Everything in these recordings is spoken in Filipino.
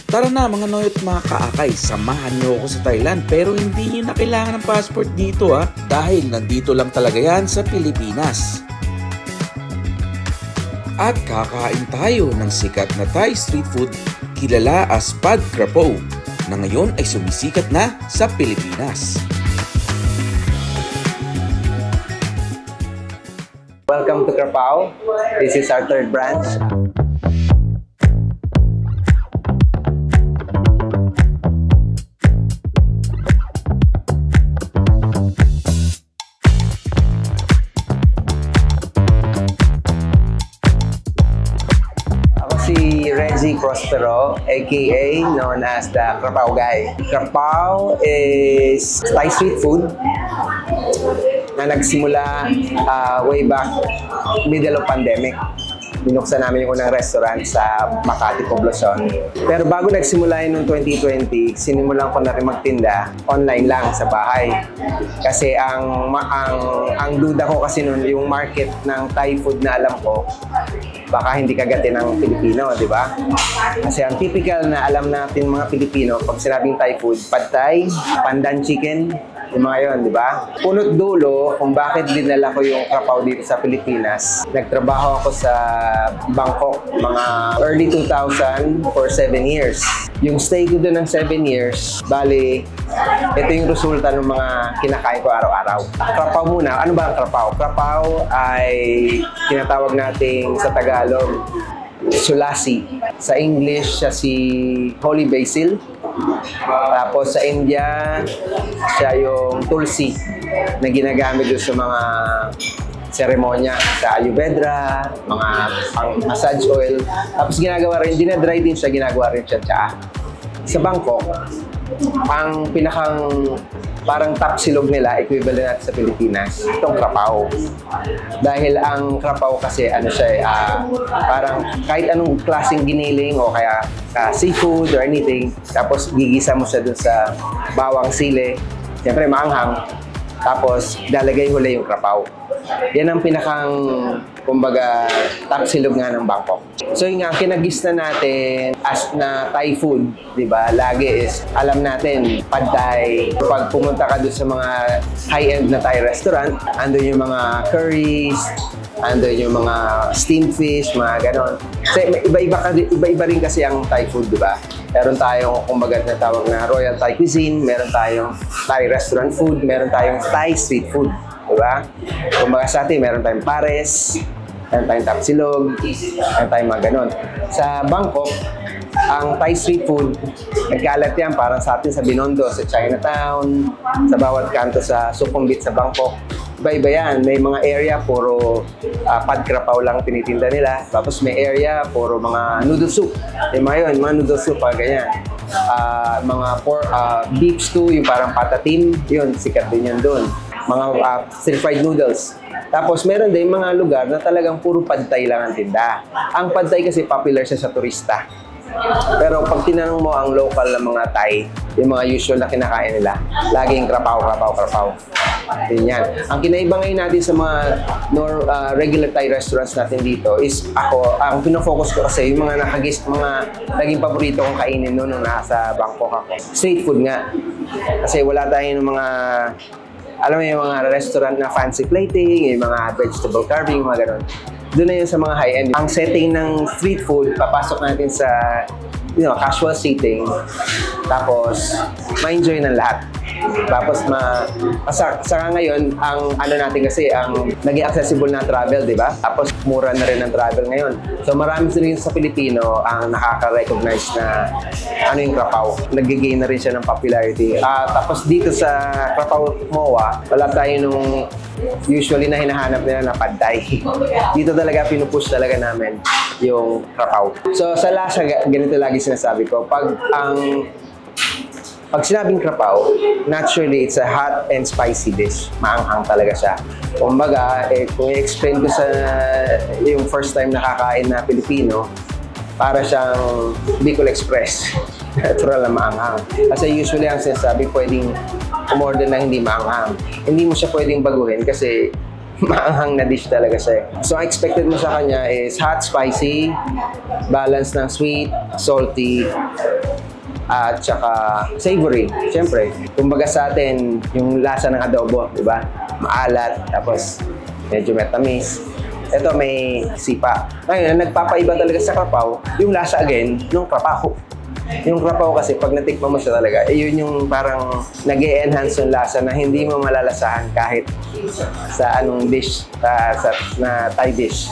Tara na mga Noy at mga kaakay, samahan niyo ako sa Thailand pero hindi niyo na kailangan ng passport dito dahil nandito lang talaga yan sa Pilipinas. At kakain tayo ng sikat na Thai street food kilala as Pad Krapao na ngayon ay sumisikat na sa Pilipinas. Welcome to Krapao. This is our third branch. Ako si Reggie Prospero, aka known as the Krapao Guy. Krapao is Thai street food na nagsimula way back middle of pandemic. Binuksan namin yung unang restaurant sa Makati, Poblacion. Pero bago nagsimula yun noong 2020, sinimulan ko na rin magtinda online lang sa bahay. Kasi ang duda ko kasi noon, yung market ng Thai food na alam ko, baka hindi kagatin ng Pilipino, di ba? Kasi ang typical na alam natin mga Pilipino, pag sinabing Thai food, Pad Thai, Pandan Chicken, yung mga yun, di ba? Punot dulo kung bakit dinala ko yung Krapao dito sa Pilipinas. Nagtrabaho ako sa Bangkok mga early 2000 for 7 years. Yung stay ko doon ng 7 years, bali, ito yung resulta ng mga kinakain ko araw-araw. Krapao muna. Ano ba ang Krapao? Krapao ay tinatawag nating sa Tagalog, sulasi. Sa English, siya si holy basil. Tapos sa India, siya yung tulsi na ginagamit doon sa mga seremonya sa Ayurveda, mga pang-massage oil. Tapos ginagawa rin, dinadry din siya, ginagawa rin siya tsaa. Sa Bangkok, ang pinakang parang top silog nila, equivalent natin sa Pilipinas, itong Krapao. Dahil ang Krapao kasi, ano siya, parang kahit anong klaseng giniling o kaya seafood or anything, tapos gigisa mo siya dun sa bawang sili, siyempre maanghang, tapos lalagay huli yung Krapao. Yan ang pinakang, kumbaga, top silog nga ng Bangkok. So yung nga, kinagista natin as na Thai food, di ba? Lagi is, alam natin, Pad Thai. Pag pumunta ka doon sa mga high-end na Thai restaurant, andun yung mga curries, andun yung mga steamed fish, mga ganon. Kasi iba-iba rin kasi ang Thai food, di ba? Meron tayong, kumbaga, na tawag na Royal Thai Cuisine, meron tayong Thai restaurant food, meron tayong Thai street food. Diba? Kumbaga sa atin, meron tayong pares, meron tayong tapsilog, meron tayong mga ganon. Sa Bangkok, ang Thai street food, nagkalat yan parang sa atin sa Binondo, sa Chinatown, sa bawat kanto sa Sukhumvit sa Bangkok. Iba-iba yan. May mga area, puro Pad Krapao lang tinitinda nila. Tapos may area, puro mga noodle soup. Yung mga yun, mga noodle soup, ganyan. Mga beef stew, yung parang patatim, yun, sikat din yan doon. Mga stir-fried noodles. Tapos meron din mga lugar na talagang puro Pad Thai lang ang tinda. Ang Pad Thai kasi popular siya sa turista. Pero pag tinanong mo ang local na mga Thai, yung mga usual na kinakain nila, laging Krapao. Din yan. Ang kinaiba ngayon natin sa mga regular Thai restaurants natin dito is ang pinofocus ko kasi yung mga mga naging paborito kong kainin noon nung nasa Bangkok ako. Street food nga. Kasi wala tayong mga alam mo yung mga restaurant na fancy plating, yung mga vegetable carving, mga ganun. Doon na yun sa mga high-end. Ang setting ng street food, papasok natin sa casual seating. Tapos, ma-enjoy ng lahat. Tapos, saka ngayon, ang ano natin kasi, ang naging accessible na travel, di ba? Tapos, mura na rin ang travel ngayon. So, marami rin sa Pilipino ang nakaka-recognize na ano yung Krapao. Nag-gain na rin siya ng popularity. Tapos, dito sa Krapao MOA, wala tayo nung usually na hinahanap nila na Pad Thai. Dito talaga, pinupush talaga namin yung Krapao. So, sa lasa, ganito lagi sinasabi ko, pag sinabing Krapao, naturally, it's a hot and spicy dish. Maanghang talaga siya. Kumbaga, kung i-explain ko sa yung first time nakakain na Pilipino, para siyang Bicol Express. Natural na maanghang. Kasi usually ang sinasabi, pwedeng umorder na hindi maanghang. Hindi mo siya pwedeng baguhin kasi maanghang na dish talaga siya. So, ang expected mo sa kanya is hot, spicy, balance ng sweet, salty, at saka savory. Siyempre, kumbaga sa atin, yung lasa ng adobo, di ba? Maalat, tapos medyo matamis. Ito may sipa. Ngayon, nagpapaiba talaga sa krapaw, yung lasa again, ng krapaw. Yung krapaw kasi pag natikman mo siya talaga, yun yung parang nag-e-enhance yung lasa na hindi mo malalasahan kahit sa anong dish, na Thai dish.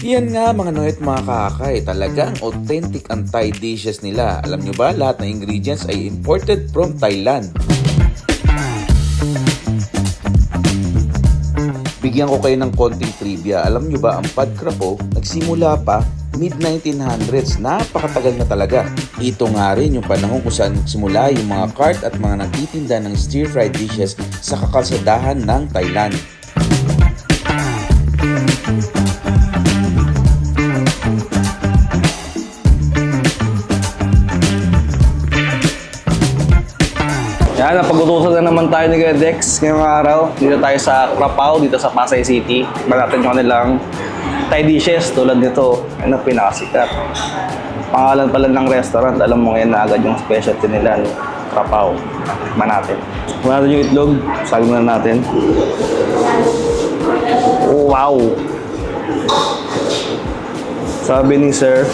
Yan nga mga Noy at mga kakay, talagang authentic ang Thai dishes nila. Alam nyo ba, lahat ng ingredients ay imported from Thailand. Bigyan ko kayo ng konting trivia. Alam nyo ba, ang pad krapo nagsimula pa mid-1900s. Napakatagal na talaga. Ito nga rin yung panahon kung saan nagsimula yung mga cart at mga nagtitinda ng stir-fried dishes sa kakalsadahan ng Thailand. Yan, napag-utusan na naman tayo ni Kuya Dex ngayong araw. Dito tayo sa Krapaw, dito sa Pasay City. Natin yung kanilang Thai dishes tulad nito. Yan ang pinakasikat. Pangalan pala ng restaurant, alam mo ngayon na agad yung specialty nila, no? Krapaw. Tikman natin. Tikman natin yung itlog. Sagin na natin. Oh, wow! Sabi ni Sir,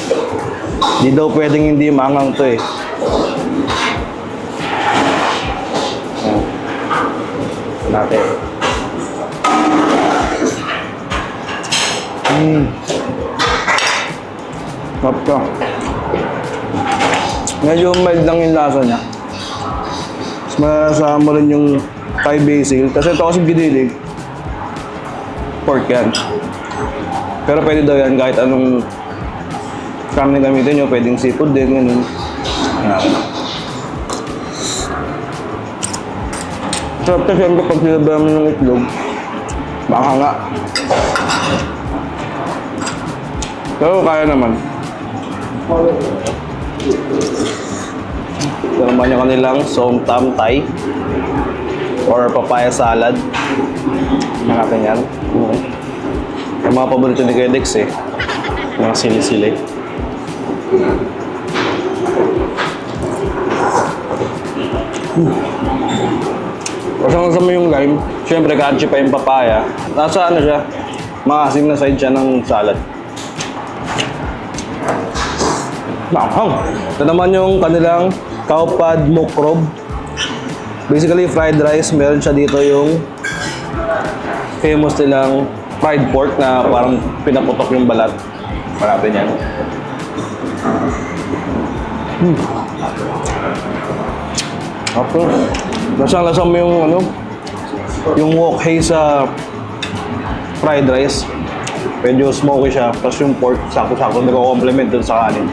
di daw pwedeng hindi maangang to eh. Natin. Kapka. Medyo mild lang yung lasa niya. Mas masama mo rin yung Thai basil. Kasi ito kasi ginilig. Pork yan. Pero pwede daw yan kahit anong karne gamitin nyo. Pwedeng seafood din. Ganun. Sarap na siyempre pag sinabayan mo ng itlog, makahanga. Pero kaya naman. Ito naman yung kanilang som tam Thai or papaya salad. Tingnan natin yan. Yung mga paborito ni Kuya Dex eh. Mga sili-sili. Kasama mo yung lime, syempre catchy pa yung papaya. Nasa ano siya, maasim na side siya ng salad. Langhang! Ito naman yung kanilang cow pad mokrob. Basically fried rice, meron siya dito yung famous nilang fried pork na parang pinaputok yung balat. Marapin yan. Okay. Lasang-lasa mo yung ano, yung wok hay sa fried rice. Medyo smoky siya. Tapos yung pork, sakto-sakto nagko-complement dun sa kanin.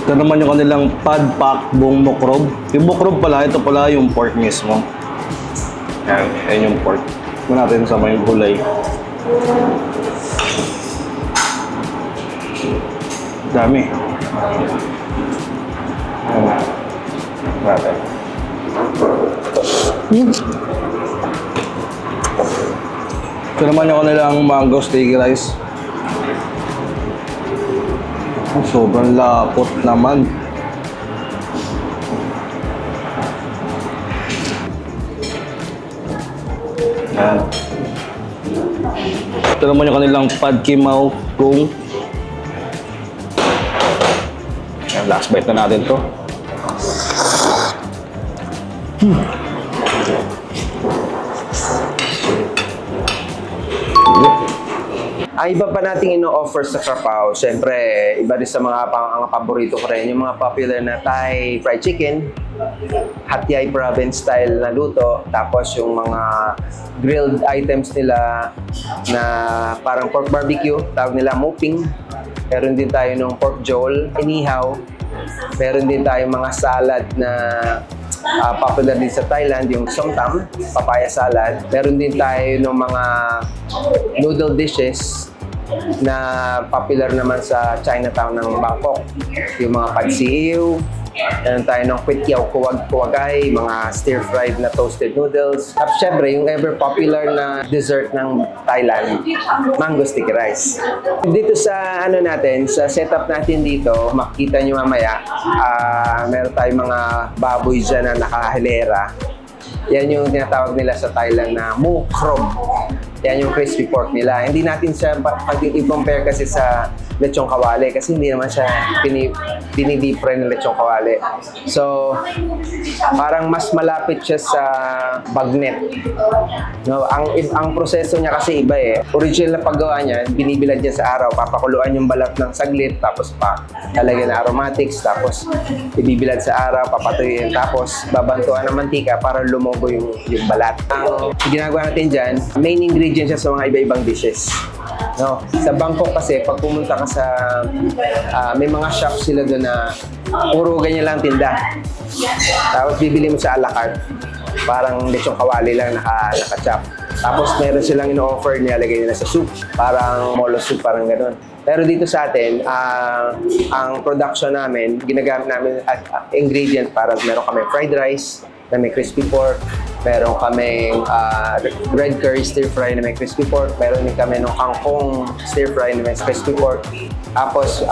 Ito naman yung kanilang pad pak bong mokrob. Yung mokrob pala, ito pala yung pork mismo. Yan, yan yung pork. Ito natin sa may gulay. Dami. Yan. Natin. Ito naman yung kanilang mango sticky rice. Sobrang lapot naman. Yan. Ito naman yung kanilang pad kimao kung. Yan, last bite na natin to. Ang iba pa nating ino-offer sa Krapaw, syempre, iba din sa mga paborito ko rin, yung mga popular na Thai fried chicken, Hat Yai province style na luto, tapos yung mga grilled items nila na parang pork barbecue, tawag nila moping. Meron din tayo ng pork jol, inihaw. Meron din tayo mga salad na popular din sa Thailand, yung som tam, papaya salad. Meron din tayo ng mga noodle dishes na popular naman sa Chinatown ng Bangkok. Yung mga pad see ew, Meron tayo ng kwetiao kuwagay, mga stir-fried na toasted noodles. At syempre, yung ever popular na dessert ng Thailand, mango sticky rice. Dito sa natin, sa setup natin dito, makikita nyo mamaya, meron tayong mga baboy dyan na nakahilera. Yan yung tinatawag nila sa Thailand na mu krob. Yan yung crispy pork nila. Hindi natin siya i-compare kasi sa lechong kawali kasi hindi naman siya dinidip fry ng lechong kawali. So, parang mas malapit siya sa bagnet. No, ang proseso niya kasi iba eh. Original na paggawa niya, binibilad niya sa araw, papakuluan yung balat ng saglit, tapos lalagyan ng aromatics, tapos ibibilad sa araw, papatuyuin, tapos babantuan ng mantika para lumobo yung balat. Ang ginagawa natin dyan, main ingredient siya sa mga iba-ibang dishes. No, sa Bangkok kasi pag pumunta ka sa may mga shop sila doon na puro ganyan lang tinda. Tapos bibili mo sa a la carte. Parang lechong kawali lang naka-chop. Tapos meron silang ino-offer, nilalagay nila sa soup. Parang molo soup, parang gano'n. Pero dito sa atin, ang production namin, ginagamit namin ingredient para meron kami fried rice na may crispy pork, meron kaming red curry stir-fry na may crispy pork, meron din kami ng kangkong stir-fry na may crispy pork. Tapos,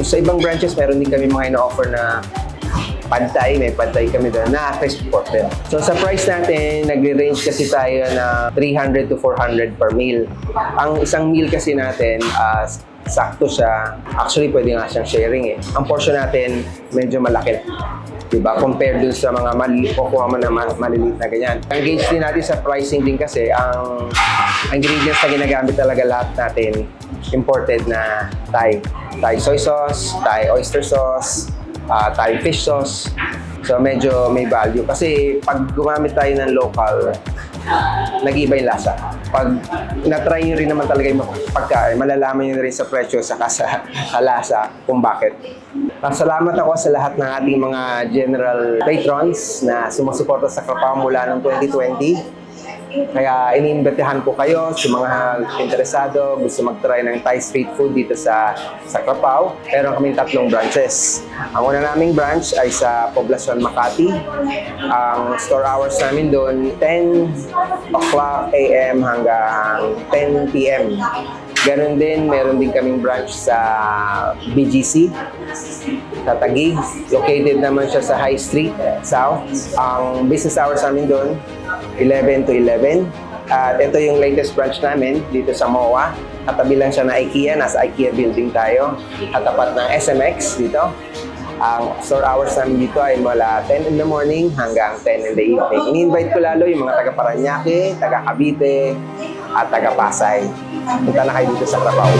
sa ibang branches, meron din kami mga ino-offer na pad thai, may pad thai kami doon na crispy pork din. So sa price natin, nagre-range kasi tayo na 300 to 400 per meal. Ang isang meal kasi natin, sakto siya. Actually, pwede nga siyang sharing eh. Ang portion natin, medyo malaki. Diba? Compared dun sa mga kukuha mo na maliliit na ganyan. Ang gauge din natin sa pricing din kasi, ang ingredients na ginagamit talaga lahat natin, imported na Thai. Thai soy sauce, Thai oyster sauce, Thai fish sauce. So medyo may value. Kasi pag gumamit tayo ng local, nag-iiba yung lasa. Pag na-try nyo rin naman talaga yung pagkain, malalaman nyo rin sa presyo saka sa lasa kung bakit. Salamat ako sa lahat ng ating mga general patrons na sumusuporta sa Krapao mula noong 2020. Kaya iniimbitahan ko kayo sa mga interesado, gusto mag-try ng Thai street food dito sa Krapao. Meron kaming 3 branches. Ang una naming branch ay sa Poblacion, Makati. Ang store hours namin doon, 10 o'clock a.m. hanggang 10 p.m. Ganon din, meron din kaming branch sa BGC, sa Taguig. Located naman siya sa High Street, South. Ang business hours namin doon, 11 to 11. At ito yung latest branch namin dito sa MOA. Katabi lang siya na IKEA, nasa IKEA building tayo. Katapat ng SMX dito. Ang store hours namin dito ay mula 10 in the morning hanggang 10 in the evening. Ini-invite ko lalo yung mga taga Parañaque, taga Cavite, at taga Pasay. Punta na kayo dito sa Krapao.